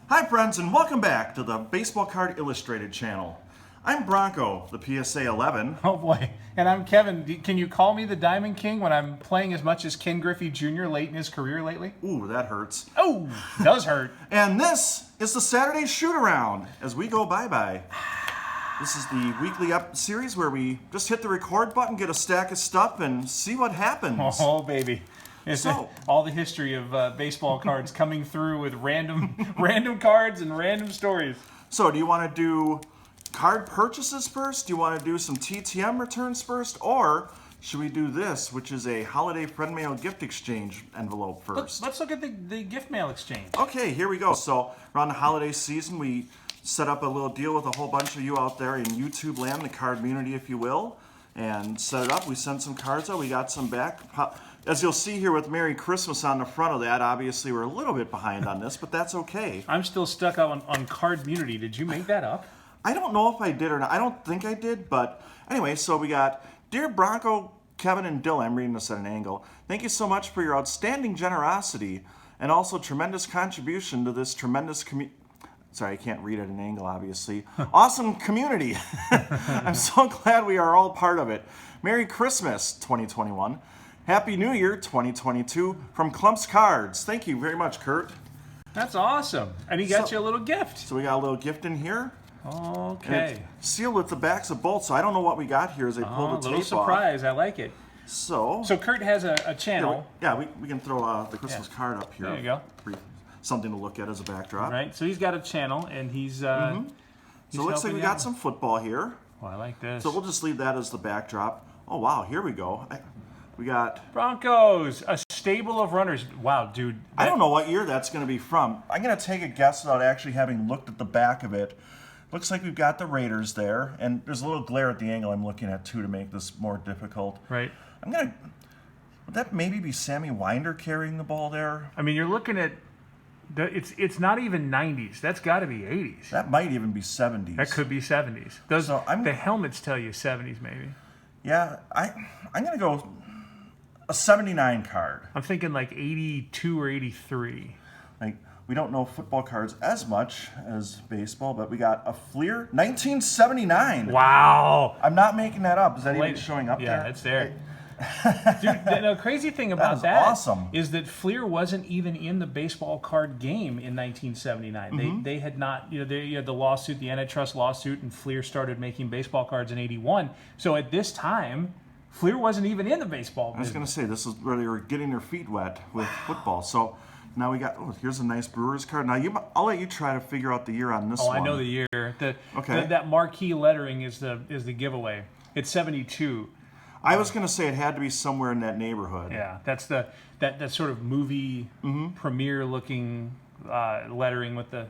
Hi friends, and welcome back to the Baseball Card Illustrated channel. I'm Bronko, the PSA 11. Oh boy, and I'm Kevin. Can you call me the Diamond King when I'm playing as much as Ken Griffey Jr. late in his career lately? Ooh, that hurts. Oh, does hurt. And this is the Saturday Shootaround as we go bye-bye. This is the weekly series where we just hit the record button, get a stack of stuff, and see what happens. Oh baby. It's So- all the history of baseball cards coming through with random cards and random stories. So do you want to do card purchases first? Do you want to do some TTM returns first? Or should we do this, which is a holiday friend mail gift exchange envelope first? Let's look at the gift mail exchange. Okay, here we go. So around the holiday season, we set up a little deal with a whole bunch of you out there in YouTube land, the card community, if you will, and set it up. We sent some cards out. We got some back. As you'll see here with Merry Christmas on the front of that, obviously we're a little bit behind on this, but that's okay. I'm still stuck on card community. Did you make that up? I don't know if I did or not. I don't think I did, but anyway, so we got Dear Bronko, Kevin, and Dylan. I'm reading this at an angle. Thank you so much for your outstanding generosity and also tremendous contribution to this tremendous community. Sorry, I can't read at an angle, obviously. Awesome community. I'm so glad we are all part of it. Merry Christmas, 2021. Happy New Year, 2022, from Klummps Kards. Thank you very much, Kurt. That's awesome. And he got you a little gift. So we got a little gift in here. Okay. Sealed with the backs of both, so I don't know what we got here as I pull the tape off. A little surprise. I like it. So Kurt has a channel. Yeah, we can throw the Christmas card up here. There you go. Something to look at as a backdrop. Right, so he's got a channel, and he's So it looks like we got some football here. Oh, I like this. So we'll just leave that as the backdrop. Oh, wow, here we go. We got Broncos, a stable of runners. Wow, dude. I don't know what year that's going to be from. I'm going to take a guess without actually having looked at the back of it. Looks like we've got the Raiders there, and there's a little glare at the angle I'm looking at, too, to make this more difficult. Right. Would that maybe be Sammy Winder carrying the ball there? I mean, you're looking at, it's not even 90s. That's got to be 80s. That might even be 70s. That could be 70s. The helmets tell you 70s, maybe. Yeah, I'm going to go a 79 card. I'm thinking like 82 or 83. Like, we don't know football cards as much as baseball, but we got a Fleer 1979. Wow. I'm not making that up. Is that even showing up there? Yeah, it's there. Dude, the crazy thing about that awesome. is that Fleer wasn't even in the baseball card game in 1979. They had not, they had the lawsuit, the antitrust lawsuit, and Fleer started making baseball cards in 81. So at this time, Fleer wasn't even in the baseball business. I was going to say, this is where they were getting their feet wet with football. So now we got, here's a nice Brewers card. Now, I'll let you try to figure out the year on this one. Oh, I know the year. Okay. That marquee lettering is the giveaway. It's 72. I was going to say it had to be somewhere in that neighborhood. Yeah, that's that sort of movie premiere looking lettering with the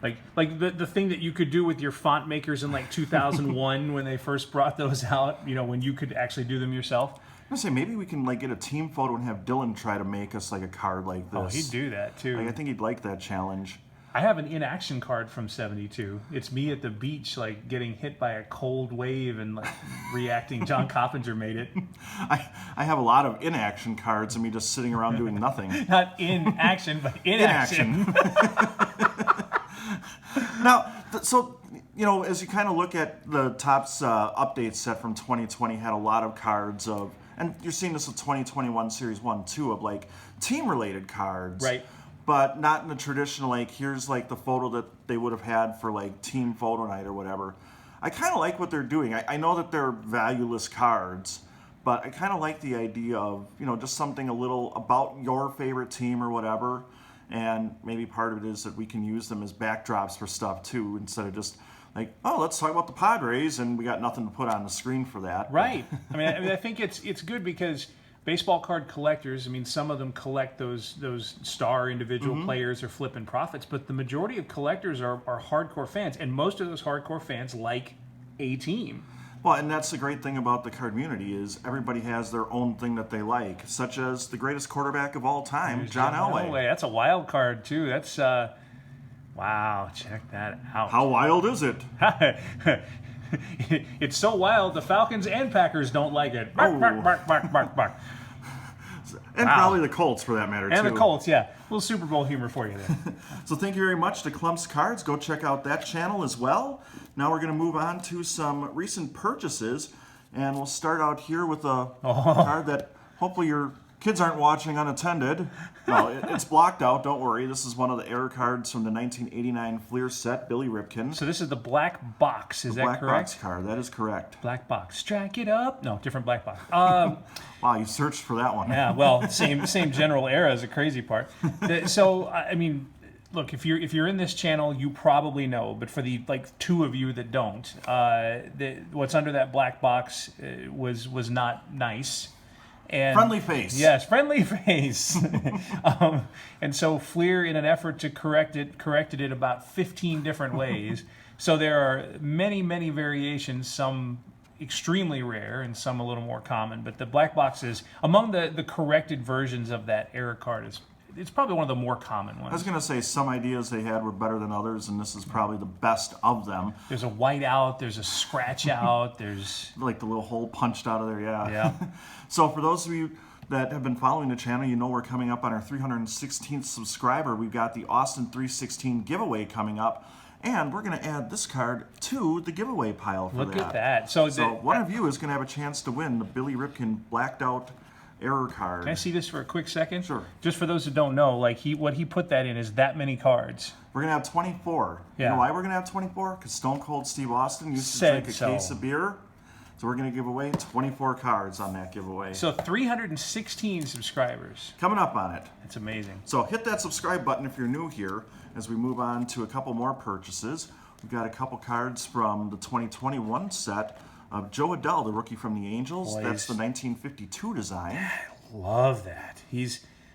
like the thing that you could do with your font makers in like 2001 when they first brought those out. When you could actually do them yourself. I was going to say maybe we can like get a team photo and have Dylan try to make us like a card like this. Oh, he'd do that too. I think he'd like that challenge. I have an in-action card from 72. It's me at the beach, like getting hit by a cold wave and like reacting. John Coppinger made it. I have a lot of in-action cards and me just sitting around doing nothing. Not in action, but in action. Now, so, as you kind of look at the Topps update set from 2020, had a lot of cards of, and you're seeing this with 2021 Series 1, too, of like team-related cards. Right. But not in the traditional, like, here's like the photo that they would have had for like team photo night or whatever. I kind of like what they're doing. I know that they're valueless cards, but I kind of like the idea of, just something a little about your favorite team or whatever. And maybe part of it is that we can use them as backdrops for stuff too, instead of just like, oh, let's talk about the Padres, and we got nothing to put on the screen for that. Right. I mean, I think it's good because baseball card collectors, some of them collect those star individual players or flipping profits, but the majority of collectors are hardcore fans, and most of those hardcore fans like a team. Well, and that's the great thing about the card community is everybody has their own thing that they like, such as the greatest quarterback of all time, John Elway. That's a wild card, too. That's, wow, check that out. How wild is it? It's so wild, the Falcons and Packers don't like it. Bark, bark, bark, bark, bark, bark. And probably the Colts, for that matter, too. And the Colts, yeah. A little Super Bowl humor for you there. So thank you very much to Klummps Kards. Go check out that channel as well. Now we're going to move on to some recent purchases. And we'll start out here with a card that hopefully your kids aren't watching unattended. No, it's blocked out. Don't worry. This is one of the error cards from the 1989 Fleer set, Billy Ripken. So this is the black box. Is that correct? Black box card. That is correct. Black box. Strike it up. No, different black box. Wow, you searched for that one. Yeah, well, same general era is the crazy part. So, I mean, look, if you're in this channel, you probably know. But for the two of you that don't, what's under that black box was not nice. And friendly face. Yes, friendly face. And so Fleer, in an effort to corrected it about 15 different ways. So there are many, many variations, some extremely rare and some a little more common. But the black box is, among the corrected versions of that error card, it's probably one of the more common ones. I was going to say some ideas they had were better than others, and this is probably the best of them. There's a white out, there's a scratch out, there's... like the little hole punched out of there, yeah. Yeah. So for those of you that have been following the channel, you know we're coming up on our 316th subscriber. We've got the Austin 316 giveaway coming up, and we're going to add this card to the giveaway pile for that. Look at that. So one of you is going to have a chance to win the Billy Ripken blacked out error card. Can I see this for a quick second? Sure. Just for those that don't know, what he put that in is that many cards. We're going to have 24. Yeah. You know why we're going to have 24? Because Stone Cold Steve Austin used to drink a case of beer. So we're going to give away 24 cards on that giveaway. So 316 subscribers. Coming up on it. That's amazing. So hit that subscribe button if you're new here as we move on to a couple more purchases. We've got a couple cards from the 2021 set of Joe Adele, the rookie from the Angels. Boys. That's the 1952 design. I love that.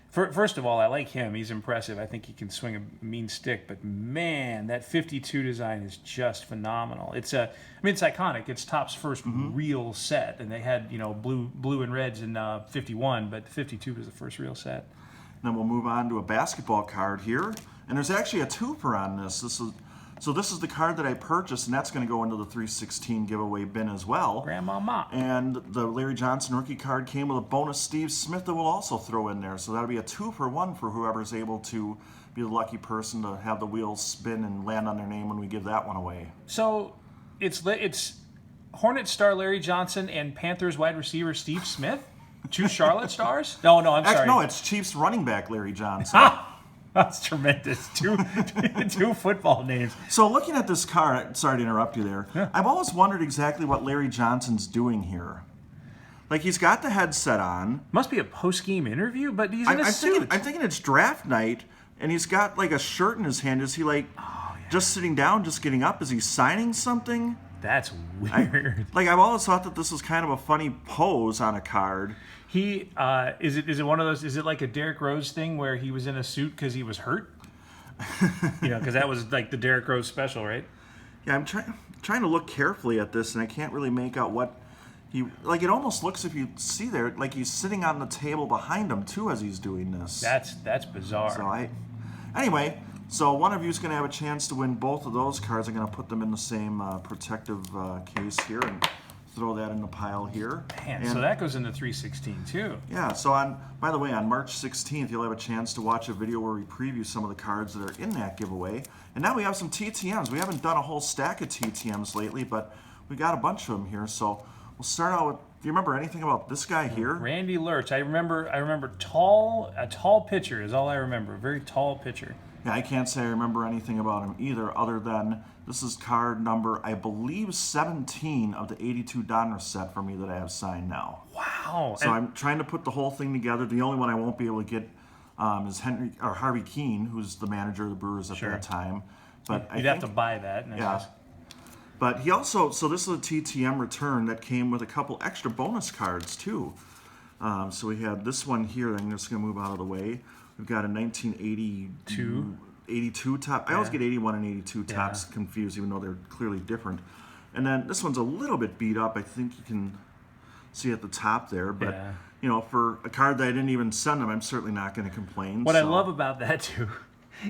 First of all, I like him. He's impressive. I think he can swing a mean stick. But man, that 52 design is just phenomenal. It's iconic. It's Topps first real set, and they had blue and reds in 51, but 52 was the first real set. Then we'll move on to a basketball card here, and there's actually a twofer on this. This is the card that I purchased, and that's going to go into the 316 giveaway bin as well. Grandmama. And the Larry Johnson rookie card came with a bonus Steve Smith that we'll also throw in there. So that'll be a 2-for-1 for whoever's able to be the lucky person to have the wheels spin and land on their name when we give that one away. So it's Hornet star Larry Johnson and Panthers wide receiver Steve Smith? Two Charlotte stars? No, I'm sorry. No, it's Chiefs running back Larry Johnson. That's tremendous. Two football names. So looking at this card, sorry to interrupt you there, Yeah. I've always wondered exactly what Larry Johnson's doing here. Like, he's got the headset on. Must be a post-game interview, but he's in a suit. I'm thinking it's draft night, and he's got like a shirt in his hand. Is he just sitting down, just getting up? Is he signing something? That's weird. I've always thought that this was kind of a funny pose on a card. He is it one of those? Is it like a Derrick Rose thing where he was in a suit because he was hurt? Because that was like the Derrick Rose special, right? Yeah, I'm trying to look carefully at this, and I can't really make out what he like. It almost looks, if you see there, like he's sitting on the table behind him too as he's doing this. That's bizarre. So anyway. So one of you is going to have a chance to win both of those cards. I'm going to put them in the same protective case here and throw that in the pile here. Man, so that goes into 316 too. Yeah, so by the way, on March 16th, you'll have a chance to watch a video where we preview some of the cards that are in that giveaway. And now we have some TTMs. We haven't done a whole stack of TTMs lately, but we got a bunch of them here. So we'll start out with, do you remember anything about this guy here? Randy Lurch. I remember a tall pitcher is all I remember. A very tall pitcher. Yeah, I can't say I remember anything about him either, other than this is card number, I believe, 17 of the 82 Donruss set for me that I have signed now. Wow. So I'm trying to put the whole thing together. The only one I won't be able to get is Harvey Keene, who's the manager of the Brewers at that time. But you'd have to buy that. Yeah. But he also, so this is a TTM return that came with a couple extra bonus cards too. So we had this one here. I'm just going to move out of the way. We've got a 1982 top. I always get 81 and 82 tops confused, even though they're clearly different. And then this one's a little bit beat up. I think you can see at the top there. But, for a card that I didn't even send them, I'm certainly not going to complain. What I love about that, too,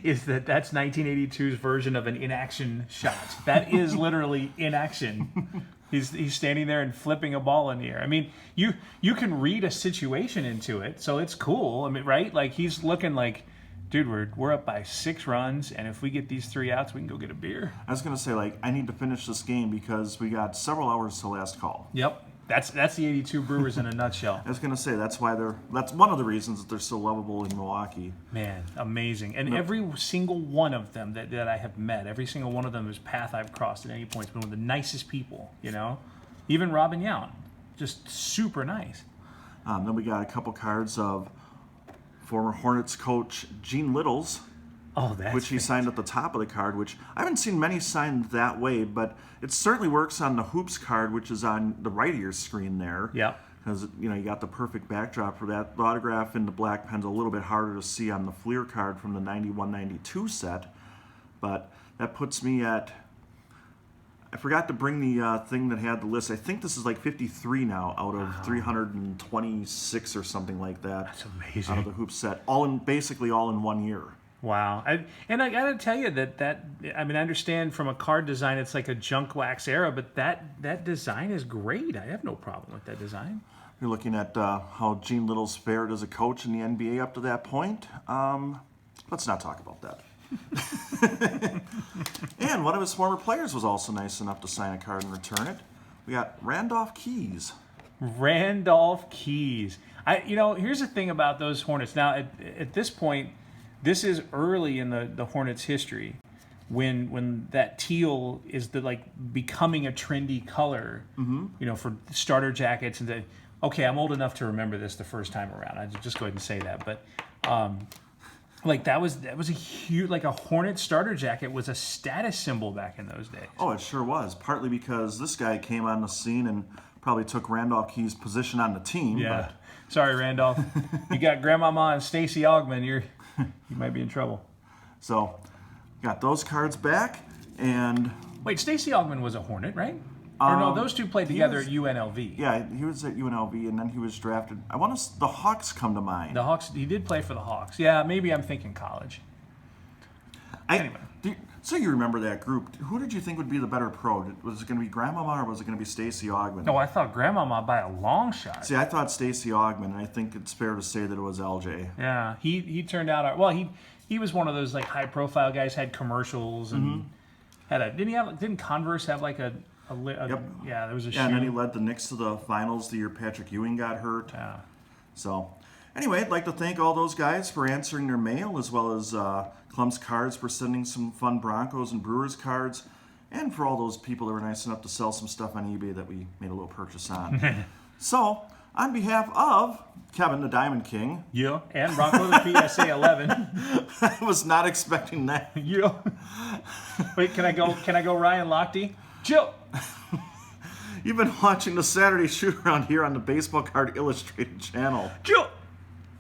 is that's 1982's version of an inaction shot. That is literally inaction. He's standing there and flipping a ball in the air. I mean, you can read a situation into it, so it's cool. I mean, right? Like he's looking like, dude, we're up by 6 runs, and if we get these 3 outs, we can go get a beer. I was gonna say, like, I need to finish this game because we got several hours till last call. Yep. That's the 82 Brewers in a nutshell. I was gonna say that's one of the reasons that they're so lovable in Milwaukee. Man, amazing. And every single one of them that I have met, every single one of them whose path I've crossed at any point has been one of the nicest people, you know? Even Robin Yount, just super nice. Then we got a couple cards of former Hornets coach Gene Little's, which he signed at the top of the card, which I haven't seen many signed that way, but it certainly works on the Hoops card, which is on the right of your screen there. Yeah. Because, you got the perfect backdrop for that. The autograph in the black pen's a little bit harder to see on the Fleer card from the 91-92 set, but that puts me at... I forgot to bring the thing that had the list. I think this is like 53 now out of 326 or something like that. That's amazing. Out of the Hoops set, basically all in 1 year. Wow. And I got to tell you that I mean, I understand from a card design it's like a junk wax era, but that design is great. I have no problem with that design. You're looking at how Gene Little's fared as a coach in the NBA up to that point. Let's not talk about that. And one of his former players was also nice enough to sign a card and return it. We got Randolph Keys. Randolph Keys. Here's the thing about those Hornets. Now, at this point, this is early in the Hornets' history, when that teal is becoming a trendy color. For starter jackets and okay, I'm old enough to remember this the first time around. I just go ahead and say that, but that was a huge, a Hornets starter jacket was a status symbol back in those days. Oh, it sure was. Partly because this guy came on the scene and probably took Randolph Keys' position on the team. Yeah. But... Sorry, Randolph. You got Grandmama and Stacey Augman. You might be in trouble. So, got those cards back, and... Wait, Stacey Augman was a Hornet, right? Or no, those two played together at UNLV. Yeah, he was at UNLV, and then he was drafted. The Hawks come to mind. The Hawks, he did play for the Hawks. Yeah, maybe I'm thinking college. Anyway. So you remember that group. Who did you think would be the better pro? Was it going to be Grandmama or was it going to be Stacey Augman? No, I thought Grandmama by a long shot. See, I thought Stacey Augman, and I think it's fair to say that it was LJ. Yeah, he turned out... Well, he was one of those high-profile guys, had commercials, and didn't Converse have Yep. Yeah, there was a shoe. Yeah, and then he led the Knicks to the finals the year Patrick Ewing got hurt. Yeah. So, anyway, I'd like to thank all those guys for answering their mail, as well as Klummps Kards for sending some fun Broncos and Brewers cards, and for all those people that were nice enough to sell some stuff on eBay that we made a little purchase on. So, on behalf of Kevin the Diamond King. Yeah, and Bronko the PSA 11. I was not expecting that. Yeah. Wait, can I go Ryan Lochte? Chill. You've been watching the Saturday Shootaround here on the Baseball Card Illustrated channel. Chill.